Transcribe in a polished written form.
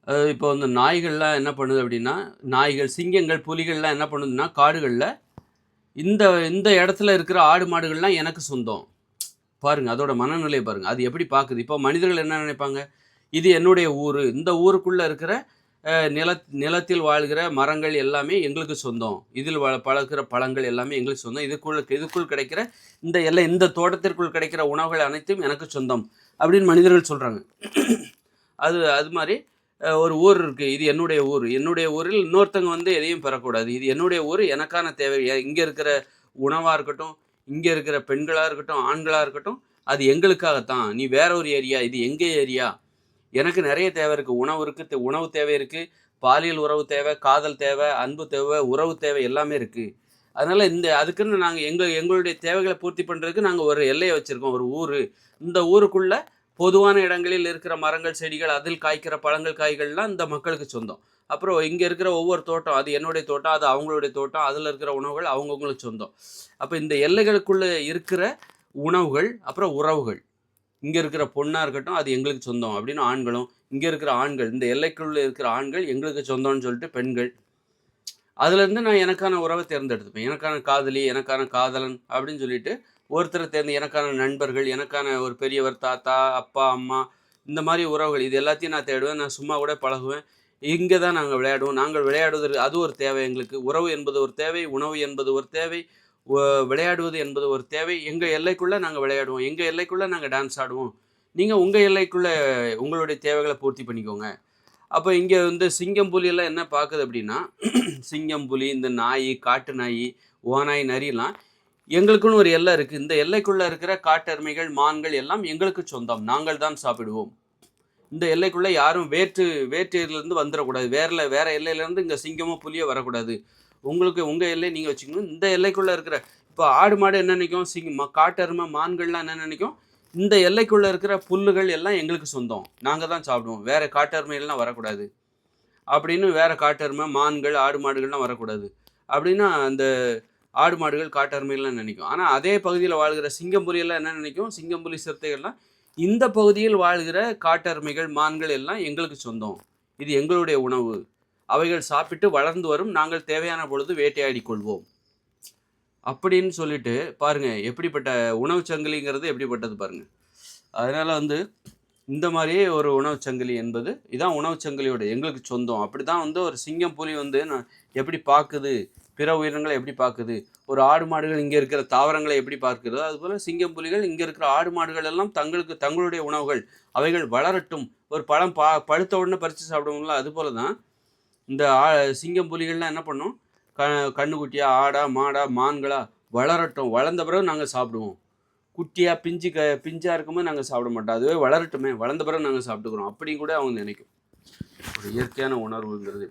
இப்போ வந்து நாய்கள்லாம் என்ன பண்ணுது அப்படின்னா, நாய்கள், சிங்கங்கள், புலிகள்லாம் என்ன பண்ணுதுன்னா, காடுகள்ல இந்த இந்த இடத்துல இருக்கிற ஆடு, மாடுகள்லாம் எனக்கு சொந்தம். பாருங்க, அதோட மனநிலைய பாருங்க. அது எப்படி பார்க்குது. இப்போ மனிதர்கள் என்ன நினைப்பாங்க, இது என்னுடைய ஊரு. இந்த ஊருக்குள்ள இருக்கிற நிலத்தில் வாழ்கிற மரங்கள் எல்லாமே எங்களுக்கு சொந்தம். இதில் பழகுற பழங்கள் எல்லாமே எங்களுக்கு சொந்தம். இதுக்குள் கிடைக்கிற இந்த எல்லை, இந்த தோட்டத்திற்குள் கிடைக்கிற உணவுகள் அனைத்தும் எனக்கு சொந்தம். அப்படின்னு மனிதர்கள் சொல்றாங்க. அது அது மாரி ஒரு ஊர் இருக்கு. இது என்னுடைய ஊர். என்னுடைய ஊரில் இன்னொருத்தங்க வந்து எதையும் பெறக்கூடாது. இது என்னுடைய ஊர். எனக்கான தேவை. இங்க இருக்கிற உணவா இருக்கட்டும், இங்க இருக்கிற பெண்களா இருக்கட்டும், ஆண்களா இருக்கட்டும், அது எங்களுக்காகத்தான். நீ வேற ஒரு ஏரியா. இது எங்க ஏரியா. எனக்கு நெறைய தேவை இருக்கு. உணவு இருக்கு. உணவு தேவை இருக்கு. பாலியல் உறவு தேவை, காதல் தேவை, அன்பு தேவை, உறவு தேவை எல்லாமே இருக்கு. அதனால அதுக்குன்னு நாங்க எங்களுடைய தேவைகள பூர்த்தி பண்றதுக்கு நாங்க ஒரு எல்லைய வச்சிருக்கோம். ஒரு ஊரு. இந்த ஊருக்குள்ள பொதுவான இடங்களில் இருக்கிற மரங்கள், செடிகள், அதில் காய்க்கிற பழங்கள், காய்கள்லாம் இந்த மக்களுக்கு சொந்தம். அப்புறம் இங்க இருக்கிற ஒவ்வொரு தோட்டம், அது என்னுடைய தோட்டம், அது அவங்களுடைய தோட்டம், அதுல இருக்கிற உணவுகள் அவங்கவங்களுக்கு சொந்தம். அப்ப இந்த எல்லைகளுக்குள்ள இருக்கிற உணவுகள், அப்புறம் உறவுகள். இங்க இருக்கிற பொண்ணா இருக்கட்டும், அது எங்களுக்கு சொந்தம் அப்படின்னு ஆண்களும், இங்க இருக்கிற ஆண்கள், இந்த எல்லைக்குள்ள இருக்கிற ஆண்கள் எங்களுக்கு சொந்தம்னு சொல்லிட்டு பெண்கள். அதுலேருந்து நான் எனக்கான உறவை தேர்ந்தெடுத்துப்பேன். எனக்கான காதலி, எனக்கான காதலன் அப்படின்னு சொல்லிட்டு ஒருத்தர எனக்கான நண்பர்கள், எனக்கான ஒரு பெரியவர், தாத்தா, அப்பா, அம்மா இந்த மாரி உறவுகள் இது எல்லாத்தையும் நான் தேடுவேன். நான் சும்மா கூட பழகுவேன். இங்க தான் நாங்க விளையாடுவோம். நாங்கள் விளையாடுவதற்கு அது ஒரு தேவை எங்களுக்கு. உறவு என்பது ஒரு தேவை, உணவு என்பது ஒரு தேவை, ஒ விளையாடுவது என்பது ஒரு தேவை. எங்க எல்லைக்குள்ள நாங்க விளையாடுவோம். எங்க எல்லைக்குள்ள நாங்க டான்ஸ் ஆடுவோம். நீங்க உங்க எல்லைக்குள்ள உங்களுடைய தேவைகள பூர்த்தி பண்ணிக்கோங்க. அப்ப இங்க வந்து சிங்கம், புலி எல்லாம் என்ன பாக்குது அப்படின்னா, சிங்கம், புலி, இந்த நாயி, காட்டு நாயி, ஓநாய், நரியெல்லாம் எங்களுக்குன்னு ஒரு எல்லை இருக்கு. இந்த எல்லைக்குள்ள இருக்கிற காட்டெருமைகள், மான்கள் எல்லாம் எங்களுக்கு சொந்தம். நாங்கள் தான் சாப்பிடுவோம். இந்த எல்லைக்குள்ள யாரும் வேற்று இருந்து வந்துரக்கூடாது. வேற எல்லையிலேருந்து இங்க சிங்கமோ, புலியோ வரக்கூடாது. உங்க எல்லை நீங்க வச்சுக்கணும். இந்த எல்லைக்குள்ள இருக்கிற இப்போ ஆடு, மாடு என்ன நினைக்கும்? காட்டெருமை, மான்கள்லாம் என்ன நினைக்கும்? இந்த எல்லைக்குள்ள இருக்கிற புல்லுகள் எல்லாம் எங்களுக்கு சொந்தம். நாங்க தான் சாப்பிடுவோம். வேற காட்டெருமைகள்லாம் வரக்கூடாது. அப்படின்னு வேற காட்டெருமை, மான்கள், ஆடு, மாடுகள்லாம் வரக்கூடாது. அப்படின்னா அந்த ஆடு, மாடுகள், காட்டெருமைகள்லாம் நினைக்கும். ஆனா அதே பகுதியில வாழ்கிற சிங்கம், புலி எல்லாம் என்ன நினைக்கும்? சிங்கம், புலி, சிறுத்தைகள்லாம் இந்த பகுதியில் வாழ்கிற காட்டெருமைகள், மான்கள் எல்லாம் எங்களுக்கு சொந்தம். இது எங்களுடைய உணவு. அவைகள் சாப்பிட்டு வளர்ந்து வரும். நாங்கள் தேவையான பொழுது வேட்டையாடிக் கொள்வோம். அப்படின்னு சொல்லிட்டு பாருங்க, எப்படிப்பட்ட உணவுச் சங்கிலிங்கிறது எப்படிப்பட்டது பாருங்க. அதனால வந்து இந்த மாதிரியே ஒரு உணவுச் சங்கிலி என்பது இதான் உணவுச் சங்கிலியோட எங்களுக்கு சொந்தம். அப்படிதான் வந்து ஒரு சிங்கம், புலி வந்து எப்படி பார்க்குது, பிற உயிரினங்களை எப்படி பார்க்குது, ஒரு ஆடு, மாடுகள் இங்க இருக்கிற தாவரங்களை எப்படி பார்க்கிறதோ, அதுபோல சிங்கம், புலிகள் இங்க இருக்கிற ஆடு, மாடுகள் எல்லாம் தங்களுடைய உணவுகள் அவைகள் வளரட்டும். ஒரு பழம் பழுத்த உடனே பறிச்சு சாப்பிடுவோம்ல, அதுபோல தான் இந்த சிங்கம், புலிகள்லாம் என்ன பண்ணும்? க கன்னுக்குட்டியா, ஆடா, மாடா, மான்களா வளரட்டும். வளர்ந்த பிறகு நாங்க சாப்பிடுவோம். குட்டியா பிஞ்சா இருக்கும்போது நாங்க சாப்பிட மாட்டோம். அதுவே வளரட்டுமே, வளர்ந்த பிறகு நாங்க சாப்பிட்டுக்கிறோம். அப்படி கூட அவங்க நினைக்கும். ஒரு இயற்கையான உணர்வுங்கிறது.